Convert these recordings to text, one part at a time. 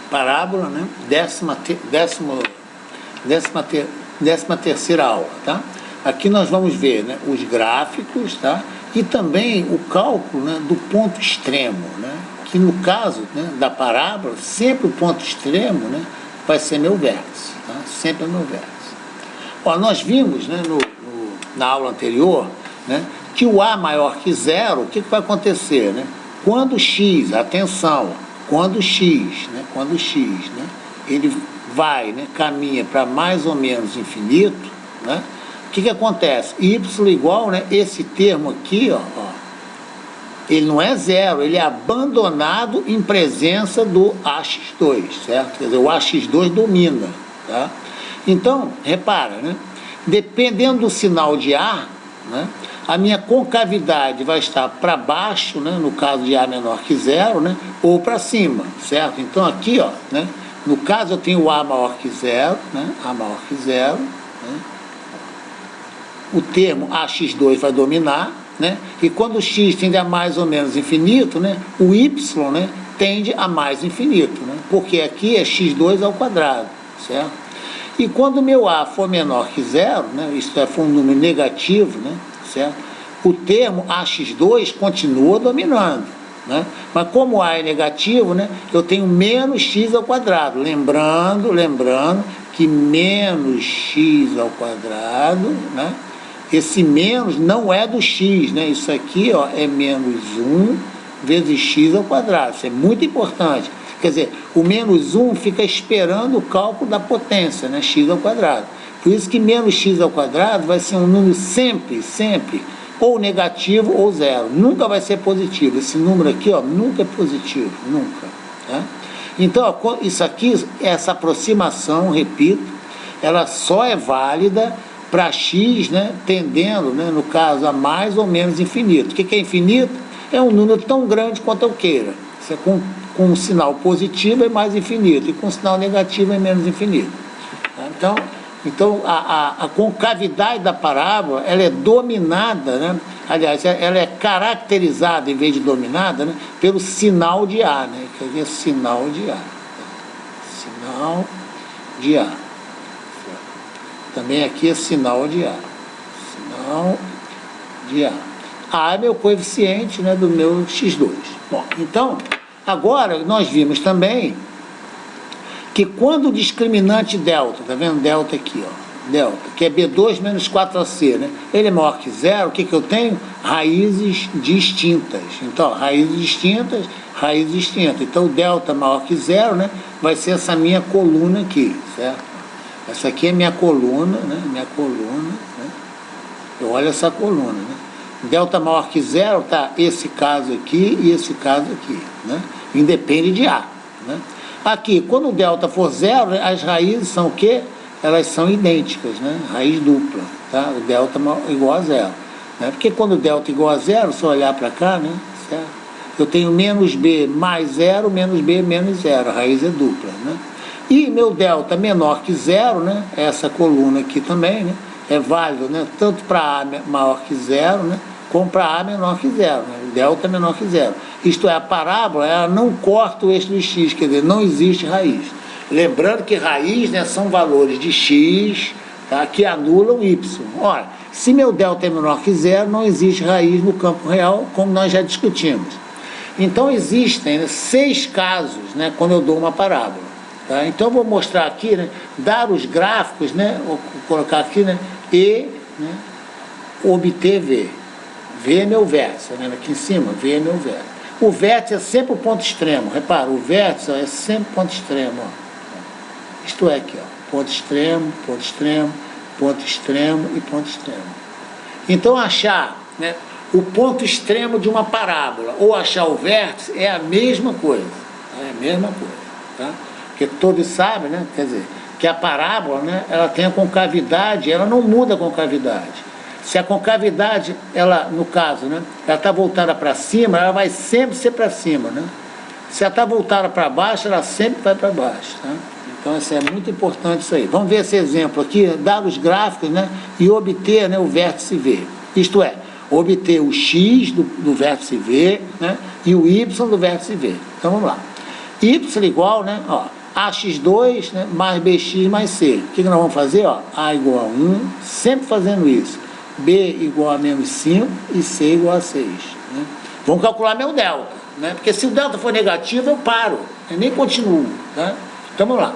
parábola, né? 13ª aula, tá? Aqui nós vamos ver, né, os gráficos, tá? E também o cálculo, né, do ponto extremo, né? Que no caso, né, da parábola, sempre o ponto extremo, né, vai ser meu vértice, tá? Sempre é meu vértice. Ó, nós vimos, né, na aula anterior, né, que o A maior que zero, o que vai acontecer, né? Quando x, atenção, quando x, né, ele vai, né, caminha para mais ou menos infinito, né? O que acontece? Y igual, né, esse termo aqui, ó, ele não é zero, ele é abandonado em presença do AX2, certo? Quer dizer, o AX2 domina, tá? Então, repara, né? Dependendo do sinal de A, né, a minha concavidade vai estar para baixo, né, no caso de A menor que zero, né, ou para cima, certo? Então, aqui, ó, né, no caso eu tenho o A maior que zero, né, A maior que zero, né, o termo AX2 vai dominar, né, e quando o x tende a mais ou menos infinito, né, o y, né, tende a mais infinito, né, porque aqui é x2 ao quadrado, certo? E quando o meu A for menor que zero, né, isto é, for um número negativo, né, certo? O termo AX2 continua dominando, né? Mas como A é negativo, né, eu tenho menos x ao quadrado. Lembrando que menos x ao quadrado, né, esse menos não é do x, né? Isso aqui, ó, é menos 1 vezes x ao quadrado. Isso é muito importante. Quer dizer, o menos 1 fica esperando o cálculo da potência, né? X ao quadrado. Por isso que menos x ao quadrado vai ser um número sempre, ou negativo ou zero. Nunca vai ser positivo. Esse número aqui, ó, nunca é positivo, nunca. Tá? Então, ó, isso aqui, essa aproximação, repito, ela só é válida para x, né, tendendo, né, no caso, a mais ou menos infinito. O que é infinito? É um número tão grande quanto eu queira. Isso é com um sinal positivo é mais infinito, e com sinal negativo é menos infinito. Então a concavidade da parábola, ela é dominada, né? Aliás, ela é caracterizada, em vez de dominada, né, pelo sinal de A, né? Quer dizer, sinal de A. Sinal de A. Também aqui é sinal de A. Sinal de A. A é meu coeficiente, né, do meu x2. Bom, então, agora nós vimos também que quando o discriminante delta, tá vendo delta aqui, ó, delta, que é B2 menos 4AC, né, ele é maior que zero, o que eu tenho? Raízes distintas. Então, raízes distintas. Então, o delta maior que zero, né, vai ser essa minha coluna aqui, certo? Essa aqui é minha coluna, né? Né? Eu olho essa coluna, né? Delta maior que zero, tá? Esse caso aqui e esse caso aqui, né? Independe de A, né? Aqui, quando o delta for zero, as raízes são o quê? Elas são idênticas, né? Raiz dupla, tá? O delta igual a zero, né? Porque quando o delta é igual a zero, se eu olhar para cá, né? Certo? Eu tenho menos B mais zero, menos B menos zero, a raiz é dupla, né? E meu delta menor que zero, né? Essa coluna aqui também, né? É válido, né? Tanto para A maior que zero, né? Como para A menor que zero, né? Delta menor que zero. Isto é, a parábola, ela não corta o eixo do x, quer dizer, não existe raiz. Lembrando que raiz, né, são valores de x, tá, que anulam y. Ora, se meu delta é menor que zero, não existe raiz no campo real, como nós já discutimos. Então, existem, né, 6 casos, né, quando eu dou uma parábola. Tá? Então, eu vou mostrar aqui, né, dar os gráficos, né, vou colocar aqui, né, e, né, obter V. V é meu vértice, né, aqui em cima, V é meu vértice. O vértice é sempre o ponto extremo, repara, o vértice, ó, é sempre ponto extremo, ó. Isto é aqui, ó, ponto extremo, ponto extremo, ponto extremo e ponto extremo. Então, achar, né, o ponto extremo de uma parábola ou achar o vértice é a mesma coisa, é a mesma coisa, tá? Porque todos sabem, né, quer dizer, que a parábola, né, ela tem a concavidade, ela não muda a concavidade. Se a concavidade, ela, no caso, né, ela está voltada para cima, ela vai sempre ser para cima, né? Se ela está voltada para baixo, ela sempre vai para baixo, tá? Então, isso é muito importante isso aí. Vamos ver esse exemplo aqui, dar os gráficos, né, e obter, né, o vértice V. Isto é, obter o x do vértice V, né, e o y do vértice V. Então, vamos lá. Y igual, né, ó, AX2, né, mais BX mais C. O que nós vamos fazer? Ó, A igual a 1, sempre fazendo isso. B igual a menos 5 e C igual a 6. Né? Vamos calcular meu delta, né? Porque se o delta for negativo, eu paro, eu nem continuo. Tá? Então vamos lá.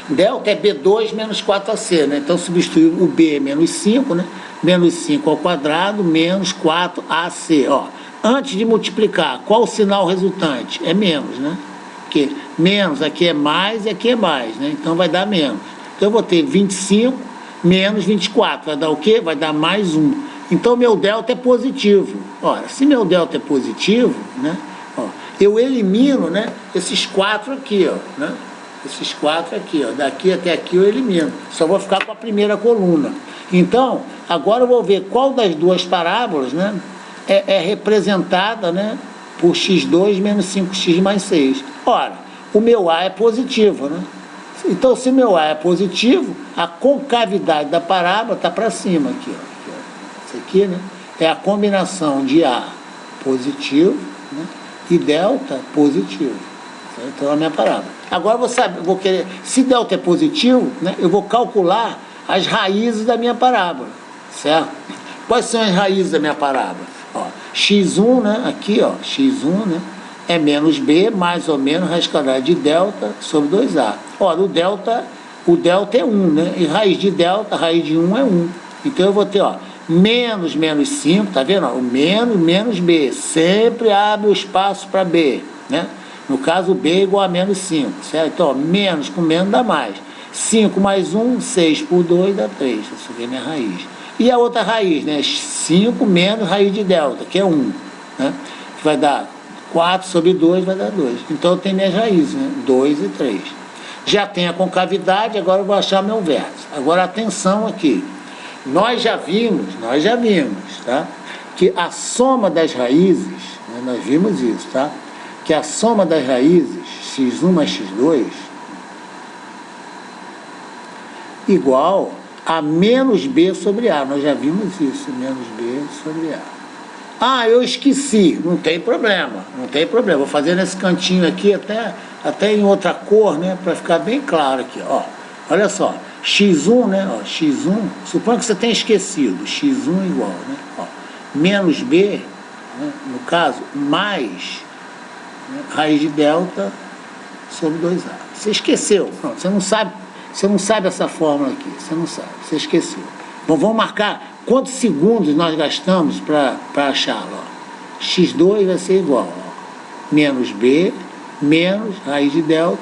Delta é B2 menos 4AC, né? Então substituir o B é menos 5, né? Menos 5 ao quadrado, menos 4AC. Ó, antes de multiplicar, qual o sinal resultante? É menos, né? Porque menos aqui é mais e aqui é mais, né? Então vai dar menos. Então eu vou ter 25 menos 24. Vai dar o quê? Vai dar mais 1. Então meu delta é positivo. Ora, se meu delta é positivo, né? Ó, eu elimino, né, esses 4 aqui, ó, né? Esses 4 aqui, ó, daqui até aqui eu elimino. Só vou ficar com a primeira coluna. Então, agora eu vou ver qual das duas parábolas, né, é representada, né, por x2 menos 5x mais 6. Ora, o meu A é positivo, né? Então, se meu A é positivo, a concavidade da parábola está para cima aqui, ó. Isso aqui, né, é a combinação de A positivo, né, e delta positivo. Então, é a minha parábola. Agora vou querer, se delta é positivo, né, eu vou calcular as raízes da minha parábola, certo? Quais são as raízes da minha parábola? Ó, x1, né, aqui, ó, x1, né, é menos b, mais ou menos, raiz quadrada de delta sobre 2a. Ora, o delta é 1, né, e raiz de delta, raiz de 1 é 1. Então, eu vou ter, ó, menos 5, tá vendo? Ó, o menos b, sempre abre o espaço para b, né? No caso, b é igual a menos 5, certo? Então, ó, menos com menos dá mais. 5 mais 1, 6 por 2 dá 3. Isso aqui é minha raiz. E a outra raiz, né? 5 menos raiz de delta, que é 1. Né? Que vai dar 4 sobre 2, vai dar 2. Então, eu tenho minhas raízes, né? 2 e 3. Já tem a concavidade, agora eu vou achar meu vértice. Agora, atenção aqui. Nós já vimos, tá? Que a soma das raízes, né? Nós vimos isso, tá? Que a soma das raízes, x1 mais x2, igual a menos b sobre a. Nós já vimos isso, menos b sobre a. Ah, eu esqueci. Não tem problema, não tem problema. Vou fazer nesse cantinho aqui, até em outra cor, né? Para ficar bem claro aqui, ó. Olha só, x1, né? Ó, x1, suponha que você tenha esquecido. x1 igual, né? Ó, menos b, né, no caso, mais, né, raiz de delta sobre 2a. Você esqueceu, pronto, você não sabe essa fórmula aqui, você não sabe, você esqueceu. Bom, vamos marcar quantos segundos nós gastamos para achá-la. x2 vai ser igual, ó, menos b, menos raiz de delta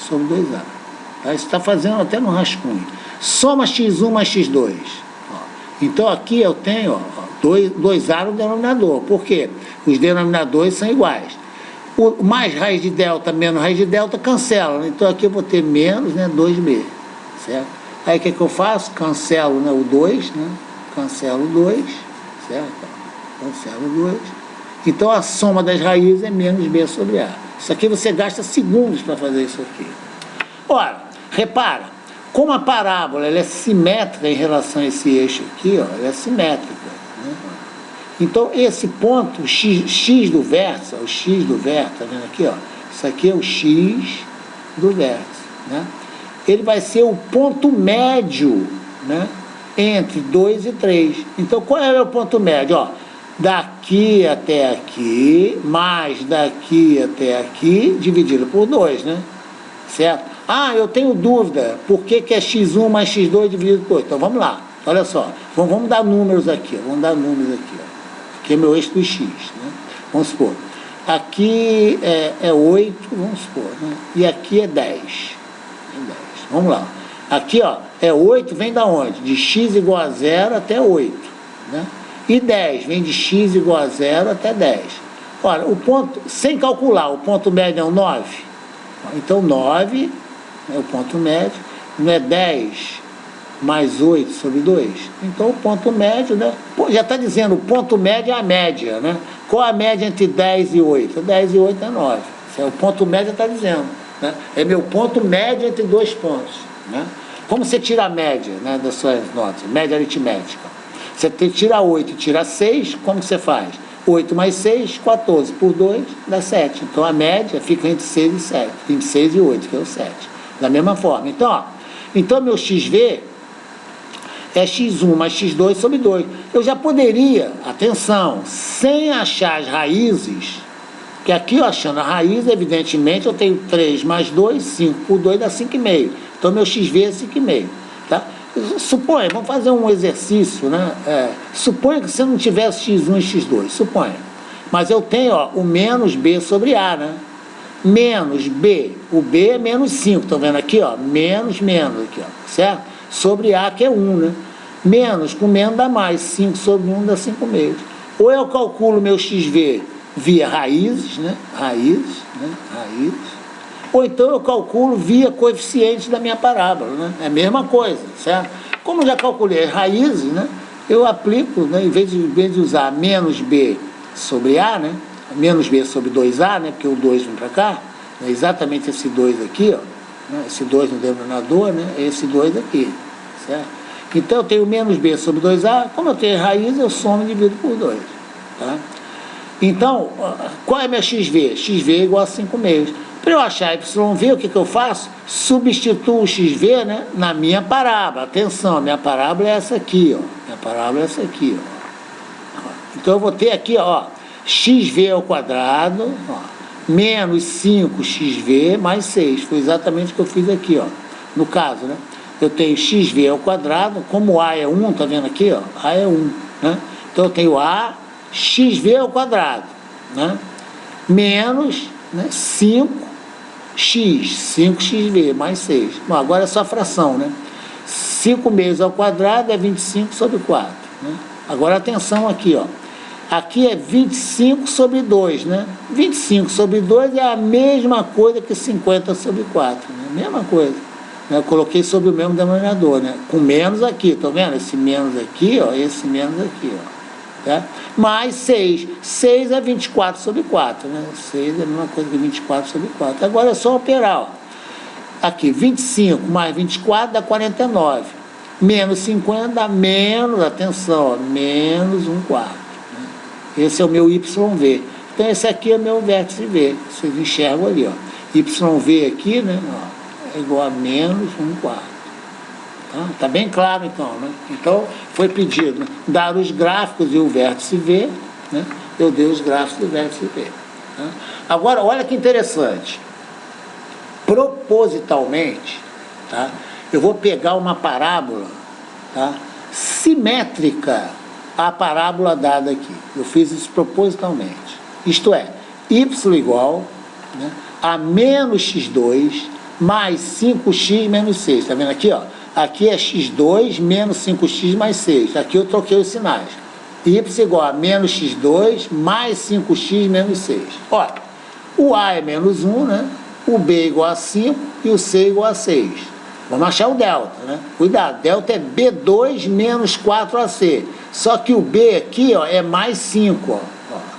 sobre 2a. Tá? Isso está fazendo até no rascunho. Soma x1 mais x2. Ó. Então, aqui eu tenho 2a no denominador. Por quê? Os denominadores são iguais. O mais raiz de delta menos raiz de delta cancela. Né? Então, aqui eu vou ter menos, né, 2b. Certo? Aí, o que eu faço? Cancelo, né, o 2. Né? Cancelo o 2. Certo? Cancelo o 2. Então, a soma das raízes é menos b sobre a. Isso aqui você gasta segundos para fazer isso aqui. Ora, repara, como a parábola ela é simétrica em relação a esse eixo aqui, ó, ela é simétrica. Né? Então, esse ponto, o x do vértice, ó, o x do vértice, tá vendo aqui? Ó, isso aqui é o x do vértice. Né? Ele vai ser o ponto médio, né, entre 2 e 3. Então, qual é o ponto médio? Ó, daqui até aqui, mais daqui até aqui, dividido por 2, né? Certo? Ah, eu tenho dúvida, por que é x1 mais x2 dividido por 2? Então, vamos lá, olha só, vamos dar números aqui, ó. Aqui é meu eixo do x, né? Vamos supor, aqui é 8, vamos supor, né? E aqui é 10. Vamos lá, aqui, ó, é 8, vem da onde? De x igual a 0 até 8, né? E 10 vem de x igual a 0 até 10. Ora, o ponto, sem calcular, o ponto médio é o 9. Então, 9 é o ponto médio, não é 10 mais 8 sobre 2? Então, o ponto médio, né? Já está dizendo, o ponto médio é a média, né? Qual a média entre 10 e 8? 10 e 8 é 9. O ponto médio está dizendo, né? É meu ponto médio entre dois pontos, né? Como você tira a média, né, das suas notas? Média aritmética. Você tira 8 e tira 6, como você faz? 8 mais 6, 14 por 2 dá 7. Então a média fica entre 6 e 7, entre 6 e 8, que é o 7. Da mesma forma. Então, ó, então meu XV é x1 mais x2 sobre 2. Eu já poderia, atenção, sem achar as raízes, que aqui eu achando a raiz, evidentemente, eu tenho 3 mais 2, 5 por 2 dá 5,5. Então meu XV é 5,5. Tá? Suponha, vamos fazer um exercício, né? Suponha que você não tivesse x1 e x2, suponha. Mas eu tenho, ó, o menos b sobre a, né? Menos b, o b é menos 5, estão vendo aqui, ó? Menos, aqui, ó, certo? Sobre a, que é 1, né? Menos com menos dá mais, 5 sobre 1 dá 5,5. Ou eu calculo meu XV via raízes, né? Raízes. Ou então eu calculo via coeficientes da minha parábola, né? É a mesma coisa, certo? Como eu já calculei as raízes, né? Eu aplico, né? Em vez de usar menos b sobre a, né? Menos b sobre 2a, né? Porque o 2 vem para cá, é exatamente esse 2 aqui, ó, né? Esse 2 no denominador, né? É esse 2 aqui, certo? Então eu tenho menos b sobre 2a, como eu tenho raiz, eu somo e divido por 2, tá? Então, qual é meu XV? XV é igual a 5,5. Para eu achar YV, o que eu faço? Substituo o XV, né, na minha parábola. Atenção, minha parábola é essa aqui, ó. Minha parábola é essa aqui, ó. Então eu vou ter aqui, ó, XV ao quadrado, ó, menos 5XV mais 6. Foi exatamente o que eu fiz aqui, ó. No caso, né? Eu tenho XV ao quadrado, como A é 1, tá vendo aqui, ó? A é 1, né? Então eu tenho A XV ao quadrado, né? Menos, né, 5xv mais 6. Bom, agora é só fração, né? 5 meses ao quadrado é 25 sobre 4, né? Agora atenção aqui, ó. Aqui é 25 sobre 2, né? 25 sobre 2 é a mesma coisa que 50 sobre 4, né? Mesma coisa. Eu coloquei sobre o mesmo denominador, né? Com menos aqui, tá vendo? Esse menos aqui, ó, esse menos aqui, ó. Tá? Mais 6. 6 é 24 sobre 4, né? 6 é a mesma coisa que 24 sobre 4. Agora é só operar, ó. Aqui, 25 mais 24 dá 49. Menos 50 dá menos, atenção, ó, menos 1 quarto. Né? Esse é o meu YV. Então esse aqui é o meu vértice V. Vocês enxergam ali, ó. YV aqui, né? Ó, é igual a menos 1 quarto. Tá bem claro, então, né? Então, foi pedido, né, dar os gráficos e o vértice V, né? Eu dei os gráficos do vértice V. Tá? Agora, olha que interessante. Propositalmente, tá? Eu vou pegar uma parábola, tá? Simétrica à parábola dada aqui. Eu fiz isso propositalmente. Isto é, y igual, né, a menos x2 mais 5x menos 6. Está vendo aqui, ó? Aqui é x2 menos 5x mais 6. Aqui eu troquei os sinais. Y igual a menos x2 mais 5x menos 6. Olha, o A é menos 1, né? O B é igual a 5 e o C é igual a 6. Vamos achar o delta, né? Cuidado, delta é B2 menos 4AC. Só que o B aqui, ó, é mais 5, ó,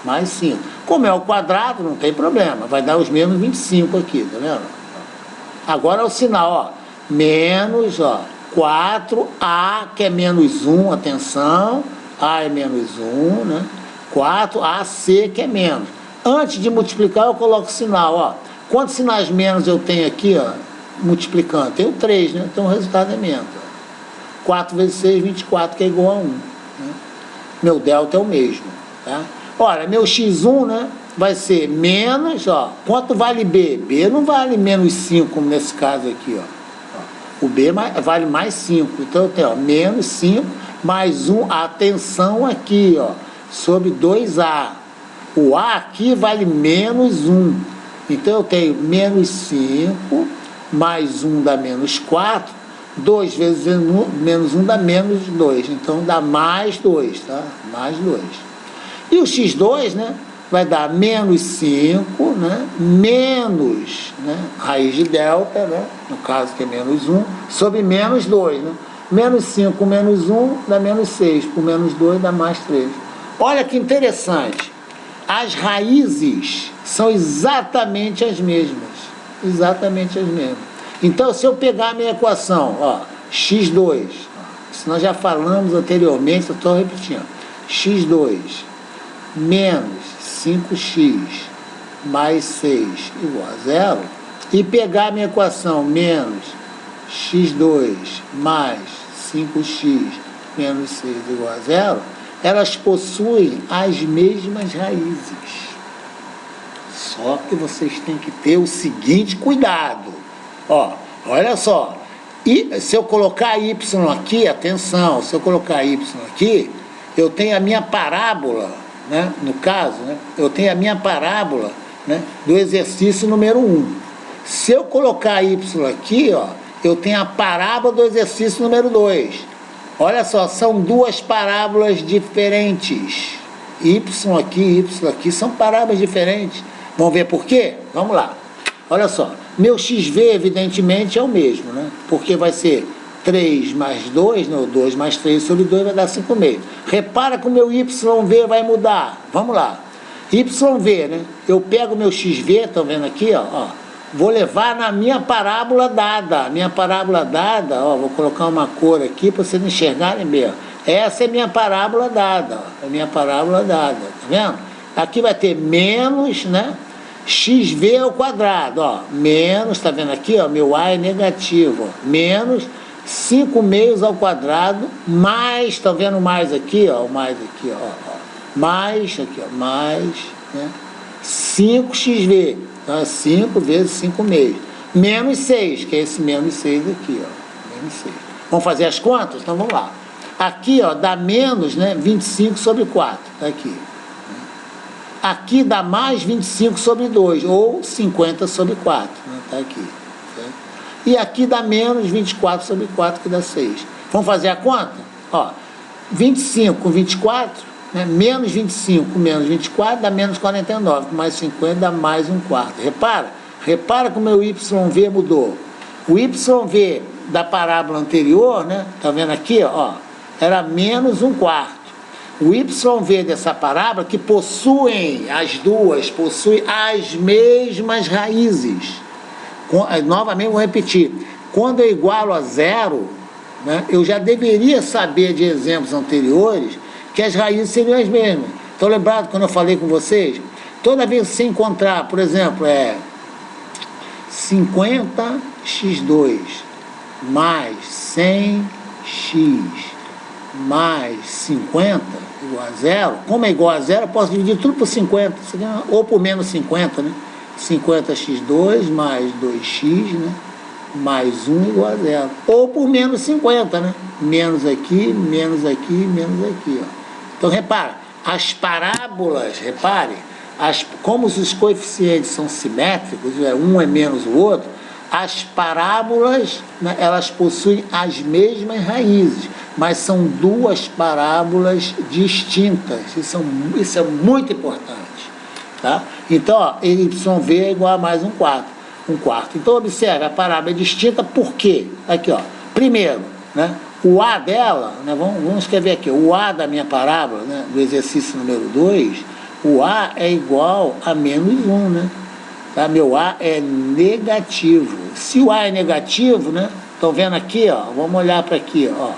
mais 5. Como é ao quadrado, não tem problema. Vai dar os mesmos 25 aqui, tá vendo? Agora é o sinal, ó. Menos, ó, 4A, que é menos 1, atenção. A é menos 1, né? 4AC, que é menos. Antes de multiplicar, eu coloco o sinal, ó. Quantos sinais menos eu tenho aqui, ó, multiplicando? Tenho 3, né? Então o resultado é menos. 4 vezes 6, 24, que é igual a 1. Né? Meu delta é o mesmo, tá? Olha, meu x1, né, vai ser menos, ó, quanto vale B? B não vale menos 5, como nesse caso aqui, ó. O B vale mais 5, então eu tenho, ó, menos 5 mais 1, atenção aqui, ó, sobre 2A. O A aqui vale menos 1, então eu tenho menos 5 mais 1 dá menos 4, 2 vezes menos 1 dá menos 2, então dá mais 2, tá? Mais 2. E o x2, né, vai dar menos 5, né, menos, né, raiz de delta, né, no caso que é menos 1, sobre menos 2. Né? Menos 5 menos 1 dá menos 6, por menos 2 dá mais 3. Olha que interessante, as raízes são exatamente as mesmas. Exatamente as mesmas. Então, se eu pegar a minha equação, ó, x2, isso nós já falamos anteriormente, eu estou repetindo, x2 menos 5x mais 6 igual a 0, e pegar a minha equação menos x2 mais 5x menos 6 igual a 0, elas possuem as mesmas raízes. Só que vocês têm que ter o seguinte cuidado. Ó, olha só. E se eu colocar y aqui, atenção, se eu colocar y aqui, eu tenho a minha parábola, né? No caso, né? Eu tenho a minha parábola, né? Do exercício número 1. Se eu colocar y aqui, ó, eu tenho a parábola do exercício número 2. Olha só, são duas parábolas diferentes. Y aqui são parábolas diferentes. Vamos ver por quê? Vamos lá. Olha só, meu xv evidentemente é o mesmo, né? Porque vai ser 3 mais 2, não, 2 mais 3 sobre 2 vai dar 5,5. Repara que o meu yv vai mudar. Vamos lá. YV, né? Eu pego o meu xv, estão vendo aqui, ó, vou levar na minha parábola dada. A minha parábola dada, ó, vou colocar uma cor aqui para vocês enxergarem bem, ó. Essa é minha parábola dada, ó. É minha parábola dada, tá vendo? Aqui vai ter menos, né? xv ao quadrado, ó, menos, tá vendo aqui, ó, meu a é negativo, ó, menos 5 meios ao quadrado, mais, estão vendo mais aqui, ó, mais aqui, ó, mais, aqui, ó, mais, né, 5xv, então é 5 vezes 5 meios, menos 6, que é esse menos 6 aqui, ó, menos 6. Vamos fazer as contas? Então vamos lá. Aqui, ó, dá menos, né, 25 sobre 4, tá aqui. Aqui dá mais 25 sobre 2, ou 50 sobre 4, né? Tá aqui. Certo? E aqui dá menos 24 sobre 4, que dá 6. Vamos fazer a conta? Ó, 25 com 24, né? Menos 25 com menos 24 dá menos 49, mais 50 dá mais 1/4. Repara que o meu YV mudou. O YV da parábola anterior, né? Tá vendo aqui, ó, era menos 1/4. O YV dessa parábola, que possuem, as duas, possuem as mesmas raízes. Novamente vou repetir, quando eu igualo a 0, né, eu já deveria saber de exemplos anteriores que as raízes seriam as mesmas. Estão lembrados quando eu falei com vocês? Toda vez que você encontrar, por exemplo, 50x2 mais 100x mais 50 igual a 0, como é igual a 0, eu posso dividir tudo por 50, ou por menos 50, né? 50x2 mais 2x, né? Mais 1 igual a 0. Ou por menos 50, né? Menos aqui, menos aqui, menos aqui, ó. Então, repara, as parábolas, como os coeficientes são simétricos, um é menos o outro, as parábolas, né, elas possuem as mesmas raízes, mas são duas parábolas distintas. Isso é muito importante, tá? Então, ó, YV é igual a mais 1/4. Então, observe, a parábola é distinta por quê? Aqui, ó. Primeiro, né, o A dela, né, vamos escrever aqui, o A da minha parábola, né, do exercício número 2, o A é igual a menos 1, né? Tá? Meu A é negativo. Se o A é negativo, né? Estão vendo aqui, ó? Vamos olhar para aqui, ó.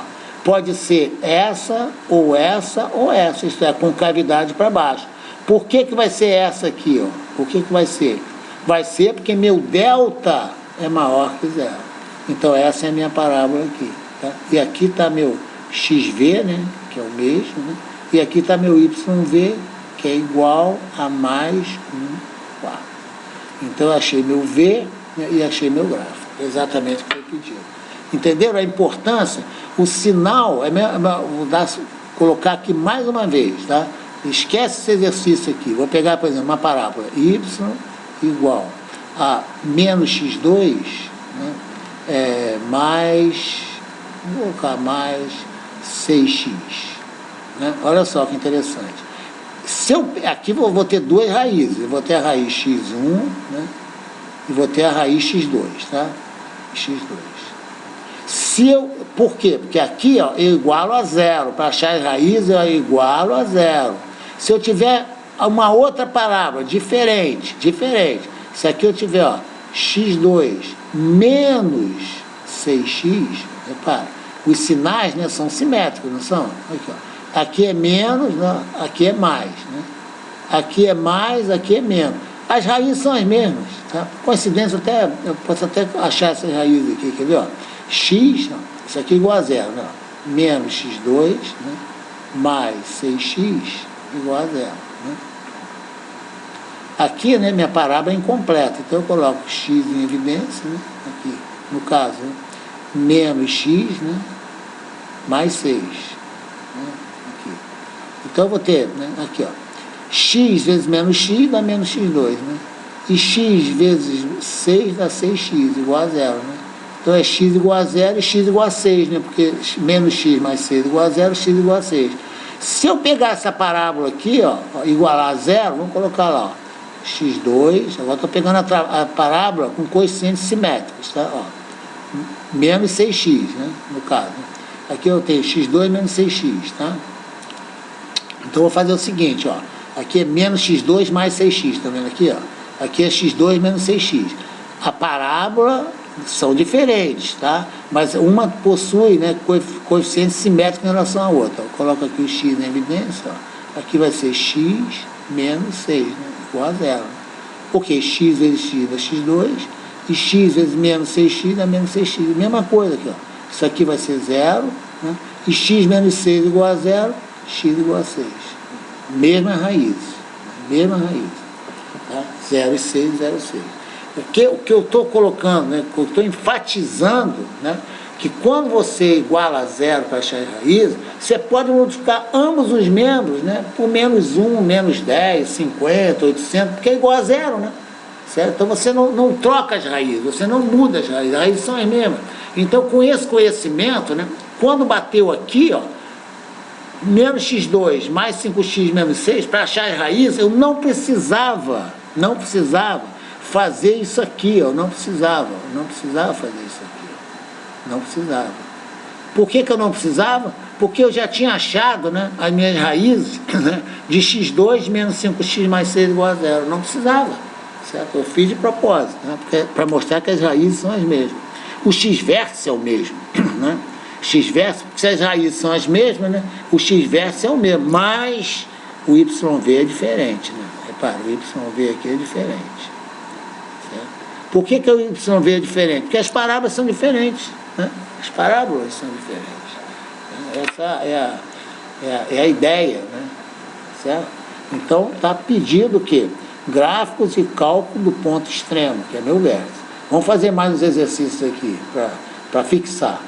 Pode ser essa, ou essa, ou essa. Isto é, com cavidade para baixo. Por que vai ser essa aqui, ó? Por que vai ser? Vai ser porque meu delta é maior que 0. Então, essa é a minha parábola aqui. Tá? E aqui está meu XV, né? Que é o mesmo, né? E aqui está meu YV, que é igual a mais 1/4. Então, eu achei meu V, né, e achei meu gráfico. Exatamente o que eu pedi. Entenderam a importância? O sinal, vou colocar aqui mais uma vez, tá? Esquece esse exercício aqui. Vou pegar, por exemplo, uma parábola. Y igual a menos x2, né, vou colocar mais 6x. Né? Olha só que interessante. Aqui vou ter duas raízes, eu vou ter a raiz x1, né, e vou ter a raiz x2, tá? x2. Por quê? Porque aqui, ó, eu igualo a 0, para achar as raízes eu igualo a 0. Se eu tiver uma outra parábola diferente, se aqui eu tiver, ó, x2 menos 6x, repara, os sinais, né, são simétricos, não são? Aqui, ó. Aqui é menos, né? Aqui é mais, né? aqui é mais, aqui é menos. As raízes são as mesmas, tá? Coincidência, eu posso até achar essas raízes aqui, quer ver? Ó? X, ó, isso aqui é igual a zero, né? Menos x2, né? Mais 6x igual a zero. Né? Aqui, né, minha parábola é incompleta, então eu coloco x em evidência, né? Aqui, no caso, né? Menos x, né? Mais 6. Né? Aqui. Então eu vou ter, né? Aqui, ó, x vezes menos x dá menos x2, né? E x vezes 6 dá 6x igual a zero, né? Então é x igual a zero e x igual a 6, né? Porque menos x mais 6 igual a zero, x igual a 6. Se eu pegar essa parábola aqui, ó, igualar a zero, vamos colocar lá, ó, x2, agora estou pegando a parábola com coeficientes simétricos, tá? Ó, menos 6x, né? No caso. Aqui eu tenho x2 menos 6x, tá? Então eu vou fazer o seguinte, ó. Aqui é menos x2 mais 6x, tá vendo aqui, ó? Aqui é x2 menos 6x. A parábola são diferentes, tá? Mas uma possui, né, coeficiente simétrico em relação à outra. Eu coloco aqui o x na evidência, ó. Aqui vai ser x menos 6, né? Igual a zero. Porque x vezes x dá x2 e x vezes menos 6x dá menos 6x. Mesma coisa aqui, ó. Isso aqui vai ser zero, né? E x menos 6 igual a zero, x igual a 6. Mesma raiz. Mesma raiz. Tá? 0 e 6, 0 e 6. O que eu estou colocando, né, o que eu estou enfatizando, né, que quando você iguala a zero para achar a raiz, você pode multiplicar ambos os membros, né, por menos 1, menos 10, 50, 800, porque é igual a zero, né? Certo? Então você não troca as raízes, você não muda as raízes são as mesmas. Então com esse conhecimento, né, quando bateu aqui, ó, menos x2 mais 5x menos 6, para achar as raízes, eu não precisava fazer isso aqui, eu não precisava fazer isso aqui, não precisava. Por que eu não precisava? Porque eu já tinha achado, né, as minhas raízes, né, de x2 menos 5x mais 6 igual a zero, não precisava, certo? Eu fiz de propósito, né, para mostrar que as raízes são as mesmas. O x-vértice é o mesmo, né? X-vértice, se as raízes são as mesmas, né, o x-vértice é o mesmo, mas o YV é diferente, né? Repara, o YV aqui é diferente. Por que o YV é diferente? Porque as parábolas são diferentes, né? As parábolas são diferentes. Essa é a ideia, né? Certo? Então, está pedido o quê? Gráficos e cálculo do ponto extremo, que é meu vértice. Vamos fazer mais uns exercícios aqui para fixar.